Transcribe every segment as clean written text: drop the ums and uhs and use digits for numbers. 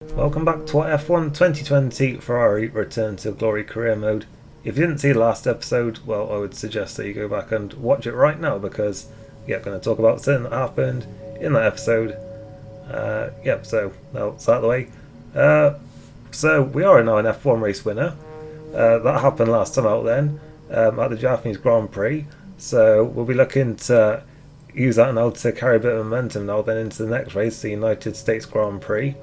Welcome back to our F1 2020 Ferrari Return to Glory career mode. If you didn't see the last episode, well, I would suggest that you go back and watch it right now because I'm going to talk about something that happened in that episode. So now it's out of the way. So we are now an F1 race winner. That happened last time out then at the Japanese Grand Prix. So we'll be looking to use that now to carry a bit of momentum now then into the next race, the United States Grand Prix.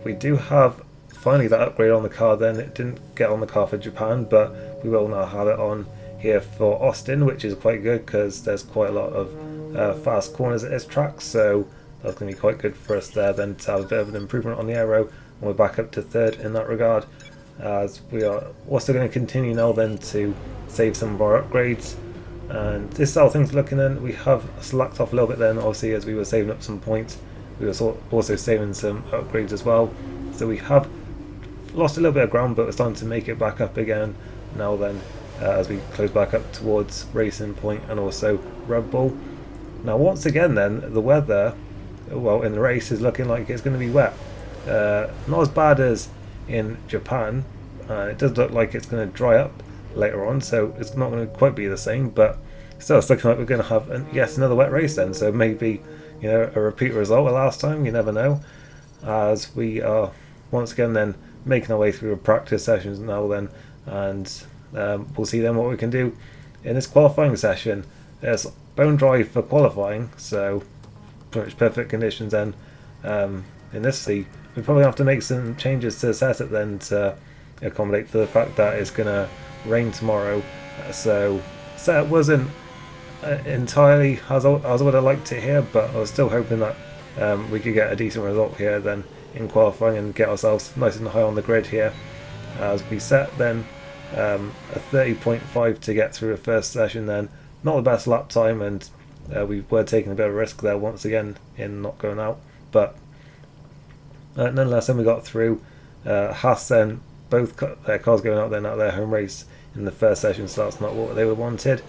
We do have finally that upgrade on the car then. It didn't get on the car for Japan, but we will now have it on here for Austin, which is quite good because there's quite a lot of fast corners at this track, so that's going to be quite good for us there then to have a bit of an improvement on the aero, and we're back up to third in that regard, as we are also going to continue now then to save some of our upgrades. And this is how things are looking then. We have slacked off a little bit then, obviously, as we were saving up some points. We were also saving some upgrades as well, so we have lost a little bit of ground, but we're starting to make it back up again now then, as we close back up towards Racing Point and also Red Bull. Now once again then, the weather, well, in the race is looking like it's going to be wet. Not as bad as in Japan. It does look like it's going to dry up later on, so it's not going to quite be the same, but still it's looking like we're going to have another wet race then, so maybe a repeat result of last time, you never know, as we are once again then making our way through the practice sessions now then, and we'll see then what we can do in this qualifying session. There's bone dry for qualifying, so pretty much perfect conditions then. In this we probably have to make some changes to the setup then to accommodate for the fact that it's going to rain tomorrow, so setup wasn't entirely as I would have liked it here, but I was still hoping that we could get a decent result here then in qualifying and get ourselves nice and high on the grid here, as we set then a 30.5 to get through the first session then. Not the best lap time, and we were taking a bit of a risk there once again in not going out, but nonetheless then we got through. Haas then, both their cars going out then at their home race in the first session, so that's not what they were wanted.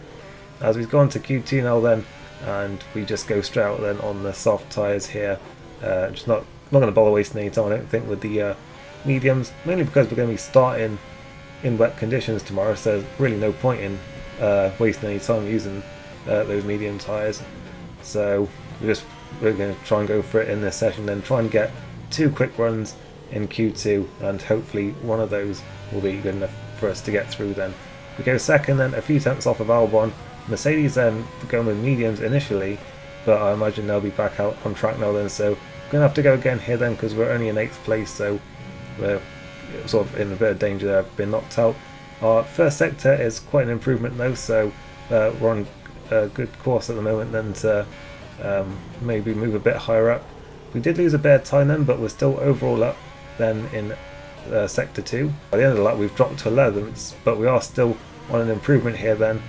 As we've gone to Q2 now then, and we just go straight out then on the soft tyres here. Just not going to bother wasting any time, I don't think, with the mediums, mainly because we're going to be starting in wet conditions tomorrow, so there's really no point in wasting any time using those medium tyres. So we're going to try and go for it in this session, then try and get 2 quick runs in Q2, and hopefully one of those will be good enough for us to get through then. We go second then, a few tenths off of Albon. Mercedes then going with mediums initially, but I imagine they'll be back out on track now then, so we're going to have to go again here then because we're only in 8th place, so we're sort of in a bit of danger there of being knocked out. Our first sector is quite an improvement though, so we're on a good course at the moment then to maybe move a bit higher up. We did lose a bit of time then, but we're still overall up then in sector 2. By the end of the lap we've dropped to 11th, but we are still on an improvement here then.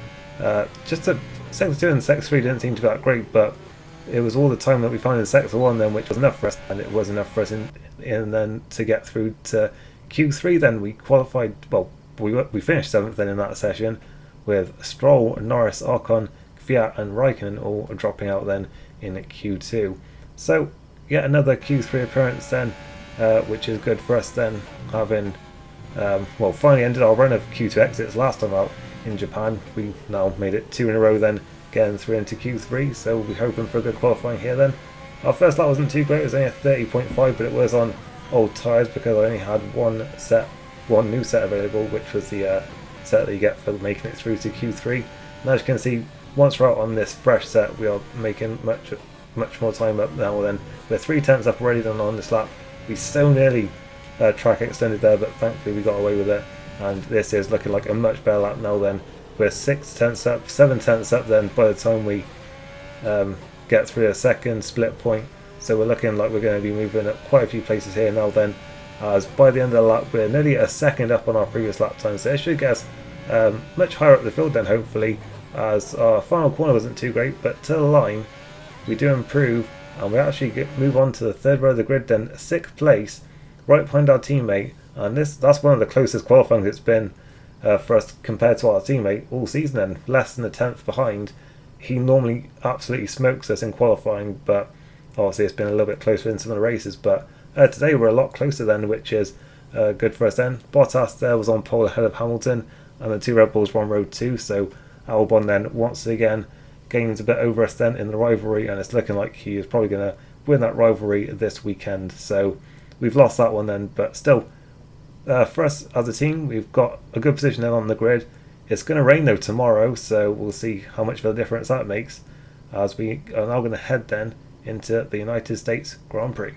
Just sector 2 and sector 3 didn't seem to be that great, but it was all the time that we found in sector 1 then, which was enough for us, and it was enough for us in then to get through to Q3 then. We qualified, well, we finished 7th then in that session, with Stroll, Norris, Ocon, Fiat and Raikkonen all dropping out then in Q2. So yet another Q3 appearance then, which is good for us then, having finally ended our run of Q2 exits last time out in Japan. We now made it 2 in a row then, getting through into Q3, so we'll be hoping for a good qualifying here then. Our first lap wasn't too great, it was only a 30.5, but it was on old tyres because I only had one new set available, which was the set that you get for making it through to Q3. And as you can see, once we're out on this fresh set, we are making much more time up now then. We're 3 tenths up already done on this lap. We so nearly track extended there, but thankfully we got away with it, and this is looking like a much better lap now then. We're 6 tenths up, 7 tenths up then by the time we get through a second split point, so we're looking like we're going to be moving up quite a few places here now then, as by the end of the lap we're nearly a second up on our previous lap time, so it should get us much higher up the field then hopefully, as our final corner wasn't too great, but to the line we do improve, and we actually move on to the 3rd row of the grid then, 6th place, right behind our teammate, and that's one of the closest qualifying it's been for us compared to our teammate all season then, less than a 10th behind. He normally absolutely smokes us in qualifying, but obviously it's been a little bit closer in some of the races, but Today we're a lot closer then, which is good for us then. Bottas there was on pole ahead of Hamilton, and the two Red Bulls were on road 2, so Albon then once again gains a bit over us then in the rivalry, and it's looking like he is probably going to win that rivalry this weekend. So we've lost that one then, but still, for us as a team, we've got a good position then on the grid. It's going to rain though tomorrow, so we'll see how much of a difference that makes, as we are now going to head then into the United States Grand Prix.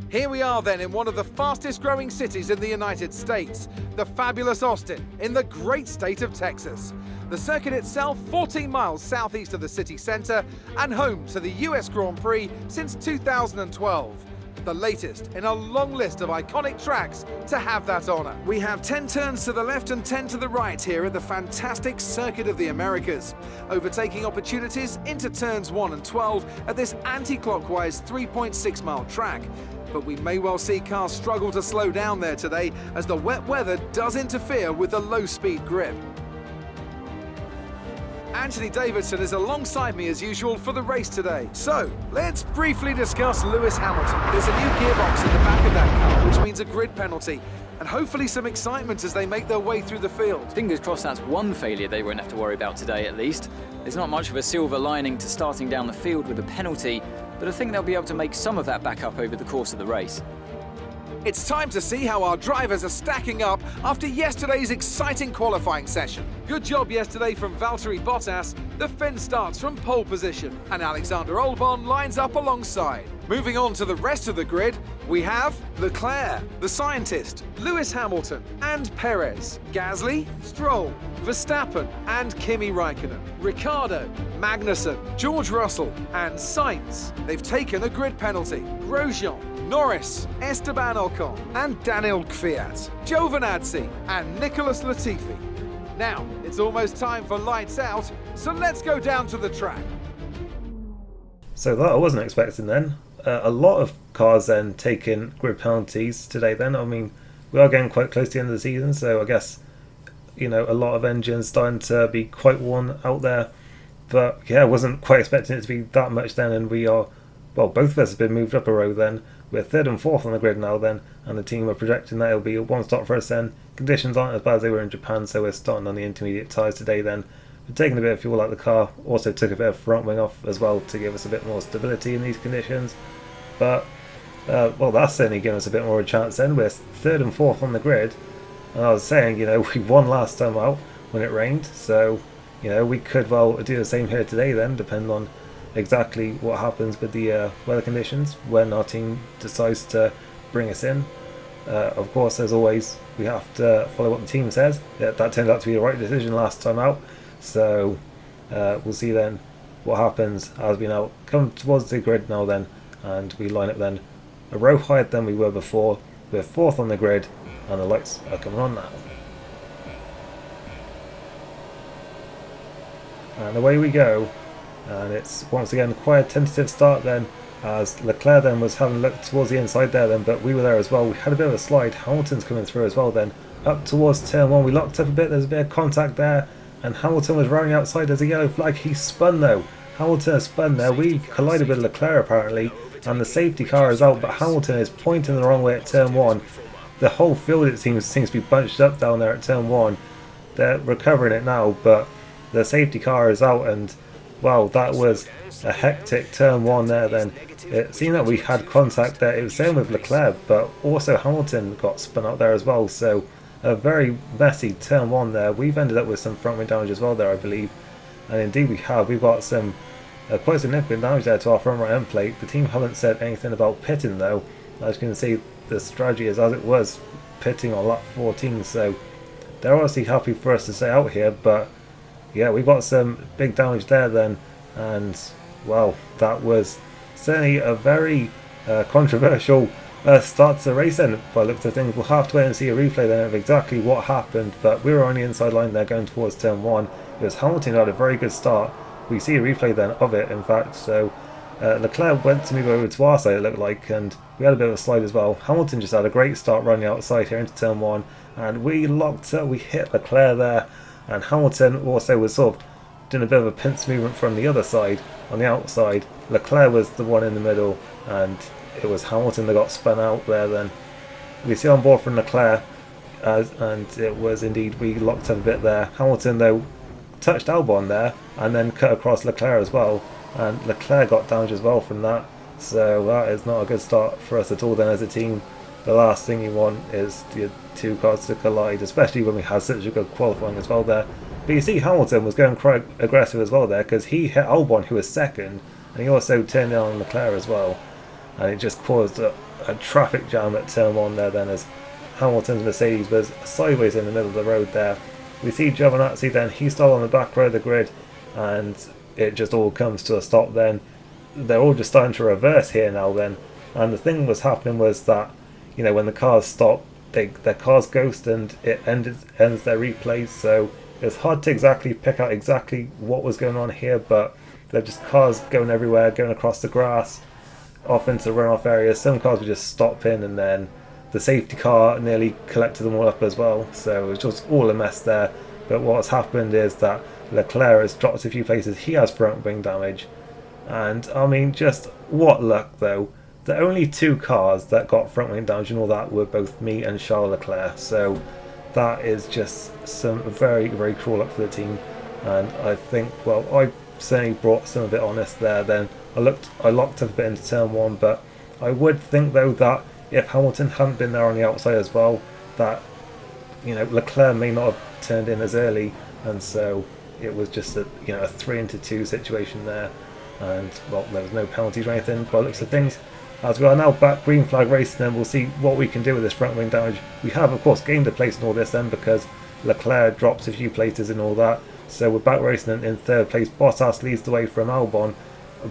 Here we are then in one of the fastest growing cities in the United States, the fabulous Austin, in the great state of Texas. The circuit itself 14 miles southeast of the city centre and home to the US Grand Prix since 2012. The latest in a long list of iconic tracks to have that honour. We have 10 turns to the left and 10 to the right here at the fantastic Circuit of the Americas. Overtaking opportunities into turns 1 and 12 at this anti-clockwise 3.6 mile track. But we may well see cars struggle to slow down there today as the wet weather does interfere with the low-speed grip. Anthony Davidson is alongside me as usual for the race today. So, let's briefly discuss Lewis Hamilton. There's a new gearbox in the back of that car, which means a grid penalty, and hopefully some excitement as they make their way through the field. Fingers crossed that's one failure they won't have to worry about today at least. There's not much of a silver lining to starting down the field with a penalty, but I think they'll be able to make some of that back up over the course of the race. It's time to see how our drivers are stacking up after yesterday's exciting qualifying session. Good job yesterday from Valtteri Bottas. The Finn starts from pole position and Alexander Albon lines up alongside. Moving on to the rest of the grid, we have Leclerc, the scientist, Lewis Hamilton and Perez, Gasly, Stroll, Verstappen and Kimi Raikkonen, Ricciardo, Magnussen, George Russell and Sainz. They've taken a grid penalty. Grosjean, Norris, Esteban Ocon and Daniel Kvyat, Giovinazzi and Nicholas Latifi. Now, it's almost time for lights out, so let's go down to the track. So that I wasn't expecting then. A lot of cars then taking grid penalties today then. I mean, we are getting quite close to the end of the season, so I guess, you know, a lot of engines starting to be quite worn out there. But yeah, I wasn't quite expecting it to be that much then, and we are, well, both of us have been moved up a row then. We're 3rd and 4th on the grid now then, and the team are projecting that it'll be a one stop for us then. Conditions aren't as bad as they were in Japan, so we're starting on the intermediate tyres today then. We're taking a bit of fuel out of the car, also took a bit of front wing off as well to give us a bit more stability in these conditions. But, well, that's certainly given us a bit more of a chance then. We're 3rd and 4th on the grid, and I was saying, you know, we won last time out when it rained, so, you know, we could well do the same here today then, depending on exactly what happens with the weather conditions when our team decides to bring us in. Of course, as always, we have to follow what the team says. That turned out to be the right decision last time out, so we'll see then what happens as we now come towards the grid now then, and we line up then a row higher than we were before. We're 4th on the grid and the lights are coming on now. And away we go, and it's once again quite a tentative start then, as Leclerc then was having a look towards the inside there then, but we were there as well. We had a bit of a slide. Hamilton's coming through as well then, up towards turn 1. We locked up a bit, there's a bit of contact there, and Hamilton was running outside. There's a yellow flag. He spun though. Hamilton has spun there. We've collided with Leclerc apparently, and the safety car is out, but Hamilton is pointing the wrong way at turn 1. The whole field, it seems to be bunched up down there at turn 1. They're recovering it now, but the safety car is out, and wow, that was a hectic turn 1 there then. It seemed that we had contact there. It was same with Leclerc, but also Hamilton got spun out there as well, so a very messy turn 1 there. We've ended up with some front wing damage as well there, I believe, and indeed we have. We've got some quite significant damage there to our front right end plate. The team haven't said anything about pitting though. As you can see, the strategy is as it was, pitting on lap 14, so they're obviously happy for us to stay out here, but yeah, we got some big damage there then, and well, that was certainly a very controversial start to the race then by the looks of things. We'll have to wait and see a replay then of exactly what happened, but we were on the inside line there going towards turn 1. It was Hamilton who had a very good start. We see a replay then of it, in fact, so Leclerc went to move over to our side, it looked like, and we had a bit of a slide as well. Hamilton just had a great start running outside here into turn 1, and we locked up, we hit Leclerc there, and Hamilton also was sort of doing a bit of a pinch movement from the other side, on the outside. Leclerc was the one in the middle, and it was Hamilton that got spun out there then. We see on board from Leclerc, and it was indeed, we locked up a bit there. Hamilton though touched Albon there, and then cut across Leclerc as well, and Leclerc got damaged as well from that. So that is not a good start for us at all then as a team. The last thing you want is the two cars to collide, especially when we had such a good qualifying as well there. But you see Hamilton was going quite aggressive as well there, because he hit Albon, who was second, and he also turned in on Leclerc as well, and it just caused a traffic jam at turn 1 there then, as Hamilton's Mercedes was sideways in the middle of the road there. We see Giovinazzi then, he's still on the back row of the grid, and it just all comes to a stop then. They're all just starting to reverse here now then, and the thing was happening was that, you know, when the cars stop, their cars ghost and it ends their replays, so it's hard to exactly pick out exactly what was going on here, but they're just cars going everywhere, going across the grass, off into runoff areas. Some cars would just stop in, and then the safety car nearly collected them all up as well, so it was just all a mess there. But what's happened is that Leclerc has dropped a few places, he has front wing damage, and I mean, just what luck though. The only two cars that got front wing damage and all that were both me and Charles Leclerc, so that is just some very, very cruel luck for the team. And I think, well, I certainly brought some of it on us there then. I locked up a bit into turn 1, but I would think though that if Hamilton hadn't been there on the outside as well, that, you know, Leclerc may not have turned in as early, and so it was just a 3-2 situation there. And well, there was no penalties or anything by the looks of things. As we are now back green flag racing, and we'll see what we can do with this front wing damage. We have of course gained a place in all this then, because Leclerc drops a few places and all that, so we're back racing in third place. Bottas leads the way from Albon.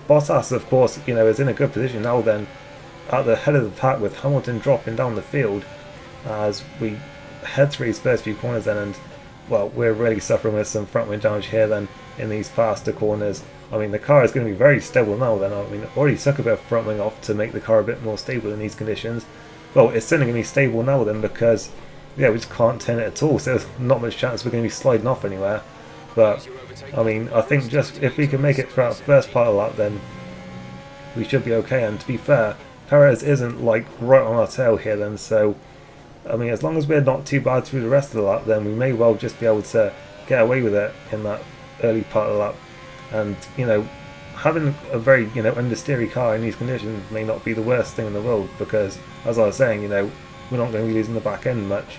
Bottas of course, you know, is in a good position now then, at the head of the pack, with Hamilton dropping down the field as we head through these first few corners then, and well, we're really suffering with some front wing damage here then in these faster corners. I mean, the car is going to be very stable now then. I mean, it already took a bit of front wing off to make the car a bit more stable in these conditions. Well, it's certainly going to be stable now then, because yeah, we just can't turn it at all, so there's not much chance we're going to be sliding off anywhere. But I mean, I think just if we can make it throughout the first part of the lap, then we should be okay. And to be fair, Perez isn't like right on our tail here then, so I mean, as long as we're not too bad through the rest of the lap, then we may well just be able to get away with it in that early part of the lap. And you know, having a very understeery car in these conditions may not be the worst thing in the world, because as I was saying, you know, we're not going to be losing the back end much,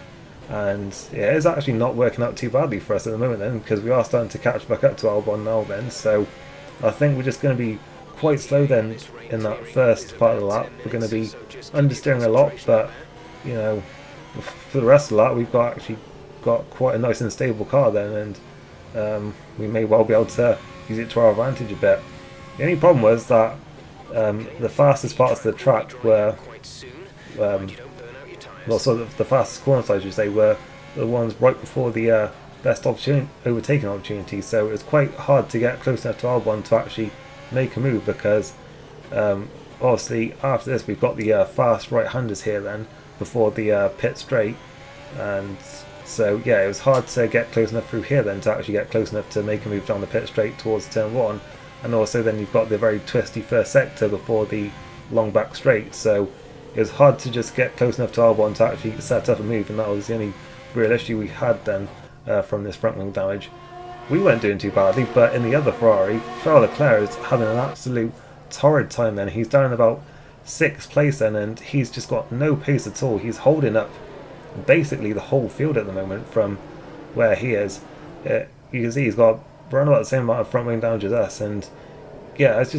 and yeah, it's actually not working out too badly for us at the moment then, because we are starting to catch back up to Albon now then. So I think we're just going to be quite slow then in that first part of the lap. We're going to be understeering a lot, but you know, for the rest of the lap we've actually got quite a nice and stable car then, and we may well be able to use it to our advantage a bit. The only problem was that the fastest parts of the track were, well, so the fastest corners I should say, were the ones right before the best overtaking opportunity, so it was quite hard to get close enough to Albon to actually make a move, because obviously after this we've got the fast right-handers here then, before the pit straight, and so yeah, it was hard to get close enough through here then to actually get close enough to make a move down the pit straight towards turn 1, and also then you've got the very twisty first sector before the long back straight, so it was hard to just get close enough to Albon to actually set up a move, and that was the only real issue we had then from this front wing damage. We weren't doing too badly, but in the other Ferrari, Charles Leclerc is having an absolute torrid time then. He's down in about 6th place then, and he's just got no pace at all. He's holding up basically the whole field at the moment from where he is. You can see he's got around about the same amount of front wing damage as us, and yeah, it's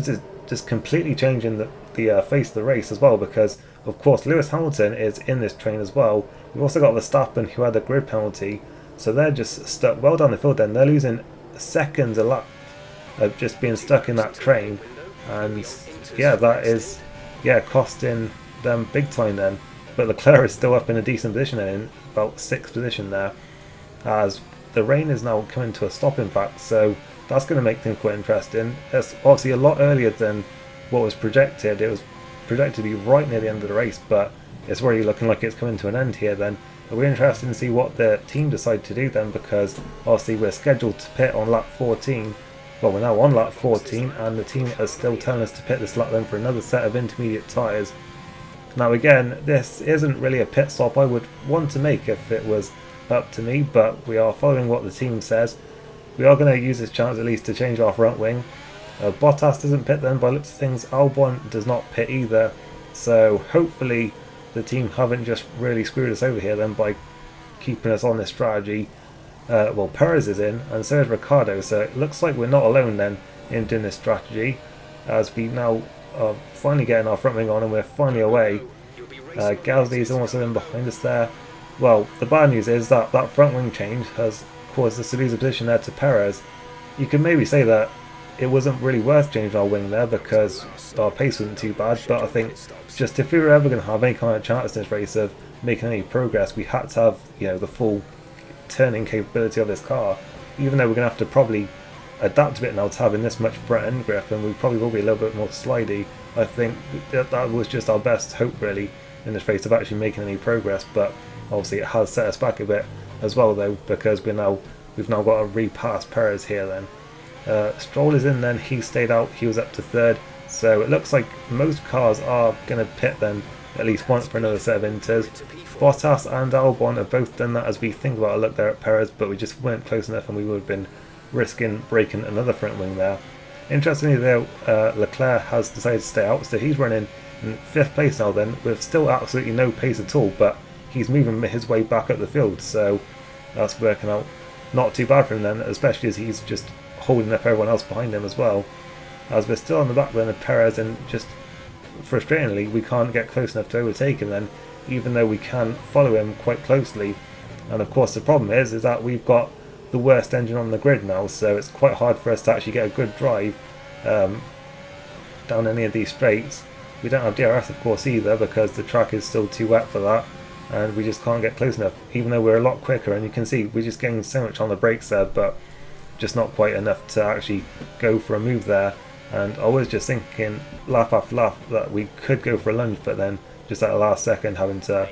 just completely changing the face of the race as well, because of course Lewis Hamilton is in this train as well. We've also got Verstappen, who had a grid penalty, so they're just stuck well down the field then. They're losing seconds a lap of just being stuck in that train, and yeah, that is costing them big time then. But Leclerc is still up in a decent position then, in about 6th position there, as the rain is now coming to a stop in fact, so that's going to make things quite interesting. It's obviously a lot earlier than what was projected. It was projected to be right near the end of the race, but it's already looking like it's coming to an end here then. We're interested to see what the team decide to do then, because obviously we're scheduled to pit on lap 14, well, we're now on lap 14, and the team is still telling us to pit this lap then for another set of intermediate tyres. Now again, this isn't really a pit stop I would want to make if it was up to me, but we are following what the team says. We are going to use this chance at least to change our front wing. Bottas doesn't pit then, by the looks of things. Albon does not pit either, so hopefully the team haven't just really screwed us over here then by keeping us on this strategy. Well, Perez is in, and so is Ricciardo, so it looks like we're not alone then in doing this strategy, as we now are finally getting our front wing on and we're finally away. Gasly is also in behind us there. Well, the bad news is that that front wing change has caused us to lose a position there to Perez. You can maybe say that it wasn't really worth changing our wing there because our pace wasn't too bad, but I think just if we were ever going to have any kind of chance in this race of making any progress, we had to have, you know, the full turning capability of this car. Even though we're going to have to probably adapt a bit now to having this much front end grip, and we probably will be a little bit more slidey, I think that was just our best hope really in this race of actually making any progress. But obviously it has set us back a bit as well though, because we've now got to repass Perez here then. Stroll is in then, he stayed out, he was up to third, so it looks like most cars are going to pit then at least once for another set of inters. Bottas and Albon have both done that as we think about a look there at Perez, but we just weren't close enough and we would have been risking breaking another front wing there. Interestingly though, Leclerc has decided to stay out, so he's running in 5th place now then, with still absolutely no pace at all, but he's moving his way back up the field, so that's working out not too bad for him then, especially as he's just holding up everyone else behind him as well. As we're still on the back then of Perez, and just frustratingly we can't get close enough to overtake him then, even though we can follow him quite closely. And of course the problem is that we've got the worst engine on the grid now, so it's quite hard for us to actually get a good drive down any of these straights. We don't have DRS of course either, because the track is still too wet for that, and we just can't get close enough, even though we're a lot quicker. And you can see we're just getting so much on the brakes there, but just not quite enough to actually go for a move there. And I was just thinking lap after lap that we could go for a lunge, but then just at the last second having to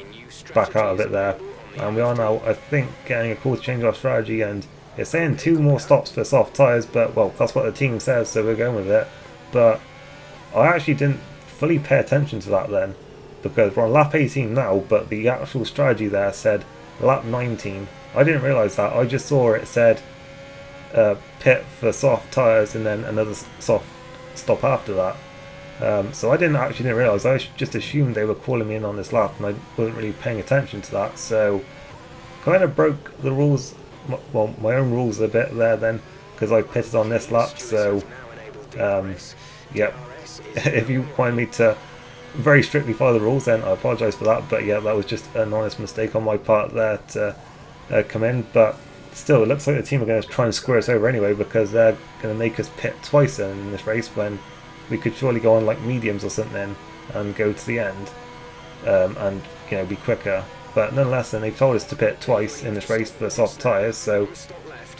back out of it there. And we are now, I think, getting a call to change our strategy, and it's saying 2 more stops for soft tyres, but well, that's what the team says, so we're going with it. But I actually didn't fully pay attention to that then, because we're on lap 18 now, but the actual strategy there said lap 19. I didn't realise that, I just saw it said pit for soft tyres and then another soft stop after that. So I didn't realise, I just assumed they were calling me in on this lap, and I wasn't really paying attention to that, so kind of broke the rules, well, my own rules a bit there then, because I pitted on this lap. So yep, if you wanted me to very strictly follow the rules, then I apologise for that, but yeah, that was just an honest mistake on my part there to come in. But still, it looks like the team are going to try and square us over anyway, because they're going to make us pit twice in this race, when we could surely go on like mediums or something and go to the end and, you know, be quicker. But nonetheless, then they've told us to pit twice in this race for soft tyres, so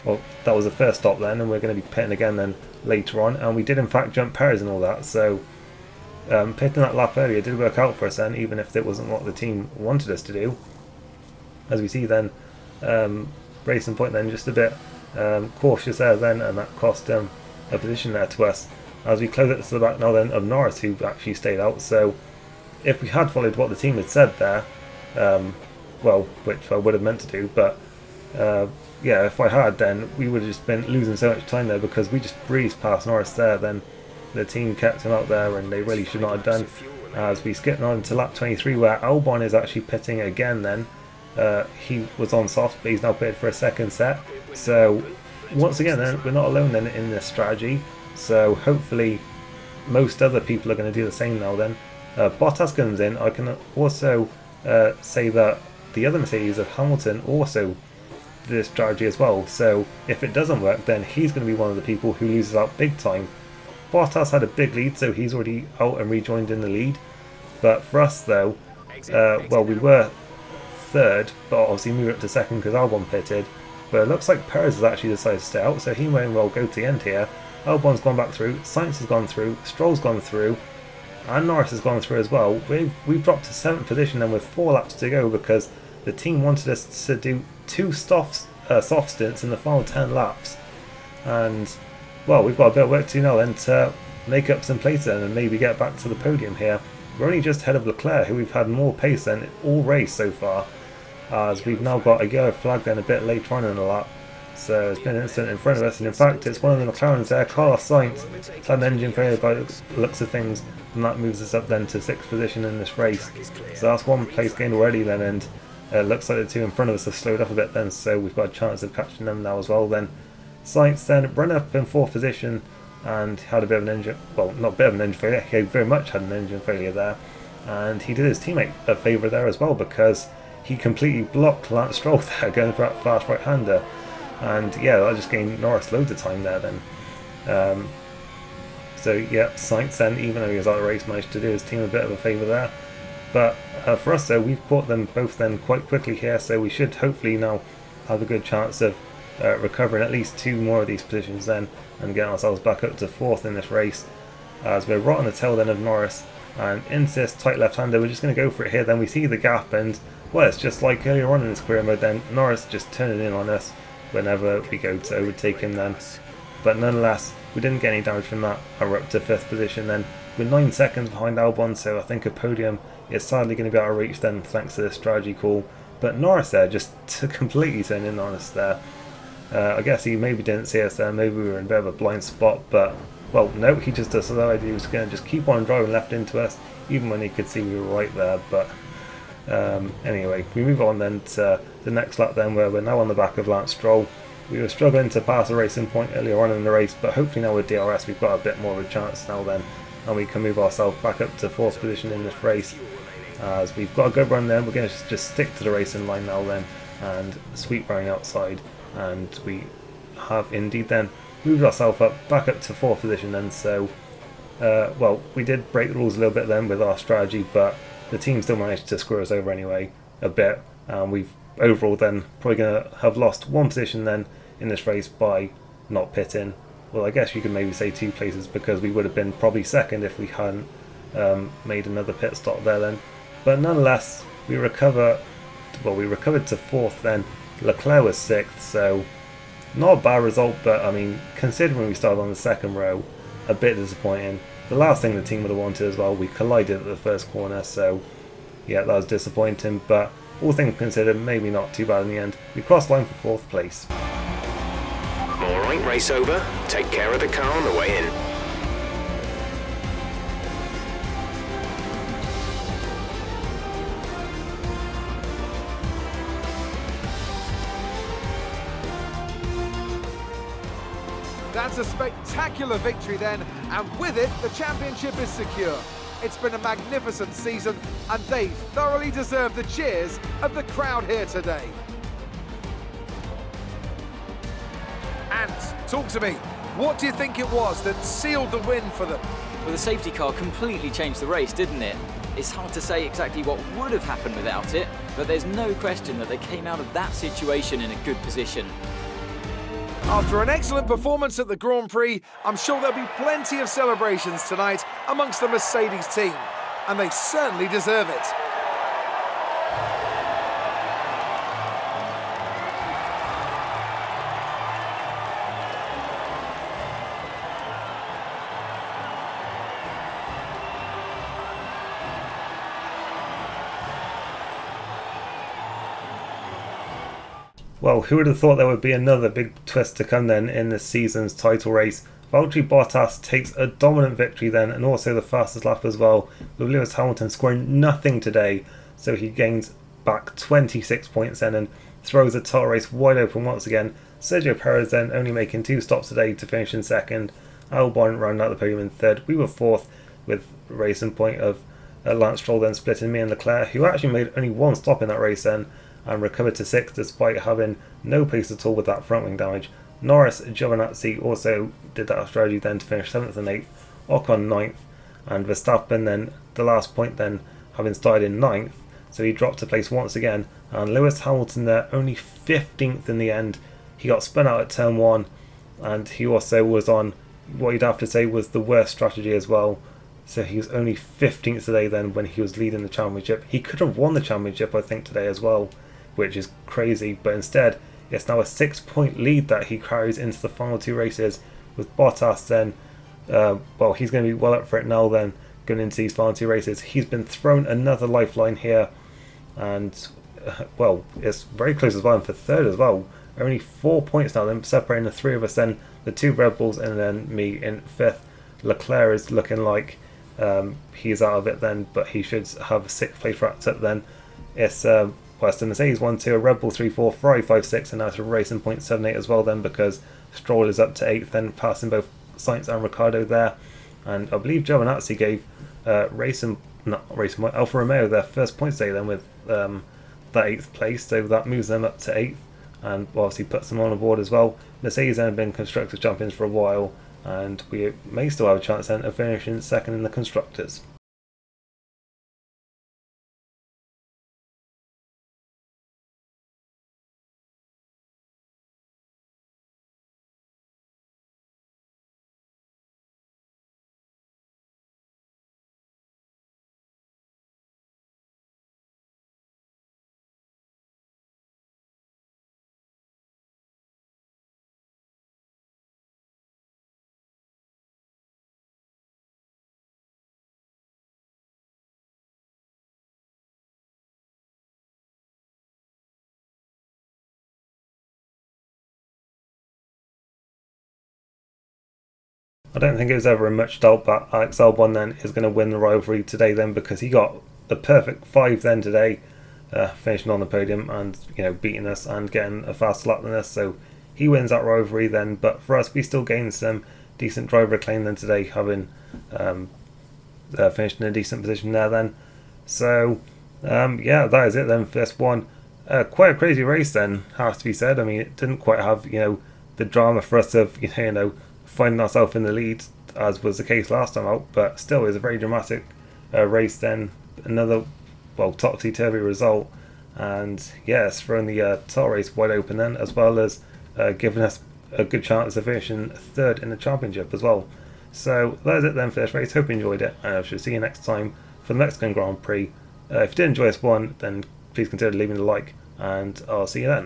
well, that was the first stop then, and we're going to be pitting again then later on. And we did in fact jump Perez and all that, so pitting that lap earlier did work out for us then, even if it wasn't what the team wanted us to do. As we see then, Racing Point then just a bit cautious there then, and that cost a position there to us. As we close it to the back now then of Norris, who actually stayed out. So if we had followed what the team had said there, well, which I would have meant to do, but yeah, if I had, then we would have just been losing so much time there, because we just breezed past Norris there. Then the team kept him out there, and they really should not have done. As we skip on to lap 23, where Albon is actually pitting again then. He was on soft, but he's now pitted for a second set. So once again then, we're not alone then in this strategy, so hopefully most other people are going to do the same now then. Bottas comes in. I can also say that the other Mercedes of Hamilton also did this strategy as well, so if it doesn't work, then he's going to be one of the people who loses out big time. Bottas had a big lead, so he's already out and rejoined in the lead. But for us though, well, we were third, but obviously moved up to second because Albon pitted. But it looks like Perez has actually decided to stay out, so he may well go to the end here. Albon's gone back through, Sainz has gone through, Stroll's gone through, and Norris has gone through as well. We've dropped to 7th position then with 4 laps to go, because the team wanted us to do 2 soft stints in the final 10 laps. And well, we've got a bit of work to do now then to make up some pace then and maybe get back to the podium here. We're only just ahead of Leclerc, who we've had more pace than all race so far, as we've now got a yellow flag then a bit later on in the lap. So it's been an incident in front of us, and in fact it's one of the McLarens there, Carlos Sainz, had an engine failure by the looks of things, and that moves us up then to 6th position in this race. So that's one place gained already then, and looks like the two in front of us have slowed up a bit then, so we've got a chance of catching them now as well then. Sainz then ran up in 4th position and had a bit of an engine, well, not a bit of an engine failure, he very much had an engine failure there, and he did his teammate a favour there as well, because he completely blocked Lance Stroll there going for that fast right-hander, and yeah, that just gained Norris loads of time there then. So yeah, Sainz then, even though he was out of the race, managed to do his team a bit of a favour there. But for us though, we've caught them both then quite quickly here, so we should hopefully now have a good chance of recovering at least 2 more of these positions then, and getting ourselves back up to 4th in this race, as we're right on the tail then of Norris. And into this tight left-hander, we're just going to go for it here. Then we see the gap, and well, it's just like earlier on in his career mode then, Norris just turning in on us whenever we go to overtake him then. But nonetheless, we didn't get any damage from that, and we're up to 5th position then. We're 9 seconds behind Albon, so I think a podium is sadly going to be out of reach then, thanks to this strategy call. But Norris there just completely turned in on us there. I guess he maybe didn't see us there, maybe we were in a bit of a blind spot, but well, no, he just decided he was going to just keep on driving left into us, even when he could see we were right there. But anyway, we move on then to the next lap then, where we're now on the back of Lance Stroll. We were struggling to pass a racing point earlier on in the race, but hopefully now with DRS we've got a bit more of a chance now then, and we can move ourselves back up to 4th position in this race. As we've got a good run then, we're going to just stick to the racing line now then, and sweep round outside, and we have indeed then moved ourselves back up to 4th position then. So well, we did break the rules a little bit then with our strategy, but the team still managed to screw us over anyway a bit, and we've overall then probably going to have lost 1 position then in this race by not pitting. Well, I guess you could maybe say 2 places, because we would have been probably 2nd if we hadn't made another pit stop there then. But nonetheless, we recovered to 4th then. Leclerc was 6th, so not a bad result, but I mean, considering we started on the 2nd row, a bit disappointing. The last thing the team would have wanted as well, we collided at the first corner, so yeah, that was disappointing, but all things considered, maybe not too bad in the end. We crossed line for 4th place. Alright, race over. Take care of the car on the way in. That's a spectacular victory then, and with it, the championship is secure. It's been a magnificent season, and they thoroughly deserve the cheers of the crowd here today. And talk to me, what do you think it was that sealed the win for them? Well, the safety car completely changed the race, didn't it? It's hard to say exactly what would have happened without it, but there's no question that they came out of that situation in a good position. After an excellent performance at the Grand Prix, I'm sure there'll be plenty of celebrations tonight amongst the Mercedes team, and they certainly deserve it. Well, who would have thought there would be another big twist to come then in this season's title race? Valtteri Bottas takes a dominant victory then, and also the fastest lap as well, with Lewis Hamilton scoring nothing today, so he gains back 26 points then and throws the title race wide open once again. Sergio Perez then only making 2 stops today to finish in 2nd. Albon rounded out the podium in 3rd. We were 4th with a racing point of Lance Stroll then splitting me and Leclerc, who actually made only 1 stop in that race then, and recovered to 6th despite having no pace at all with that front wing damage. Norris Giovinazzi also did that strategy then to finish 7th and 8th, Ocon 9th, and Verstappen then, the last point then, having started in 9th, so he dropped a place once again, and Lewis Hamilton there only 15th in the end. He got spun out at turn 1, and he also was on what you'd have to say was the worst strategy as well, so he was only 15th today then when he was leading the championship. He could have won the championship I think today as well, which is crazy, but instead it's now a 6-point lead that he carries into the final 2 races, with Bottas then, well, he's going to be well up for it now then, going into these final two races. He's been thrown another lifeline here, and well, it's very close as well, and for third as well. Only 4 points now then, separating the three of us then, the two Red Bulls and then me in fifth. Leclerc is looking like he's out of it then, but he should have a sixth place wrapped up then. It's Western Mercedes 1-2, Red Bull 3-4, Ferrari 5-6, and now to Racing Point 7-8 as well then, because Stroll is up to 8th then, passing both Sainz and Ricciardo there. And I believe Giovinazzi gave Alfa Romeo their first points today then with that 8th place, so that moves them up to 8th and obviously puts them on the board as well. Mercedes have been Constructors Champions for a while, and we may still have a chance then of finishing second in the Constructors. I don't think it was ever in much doubt that Alex Albon then is going to win the rivalry today then, because he got the perfect 5 then today, finishing on the podium and beating us and getting a faster lap than us, so he wins that rivalry then. But for us, we still gain some decent driver acclaim then today, having finished in a decent position there then. So yeah, that is it then for this one. Quite a crazy race then, has to be said. I mean, it didn't quite have the drama for us of finding ourselves in the lead as was the case last time out, but still it was a very dramatic race then. Another topsy-turvy result, and yes, throwing the title race wide open then, as well as giving us a good chance of finishing third in the championship as well. So that is it then for this race. Hope you enjoyed it, and I shall see you next time for the Mexican Grand Prix. If you did enjoy this one, then please consider leaving a like, and I'll see you then.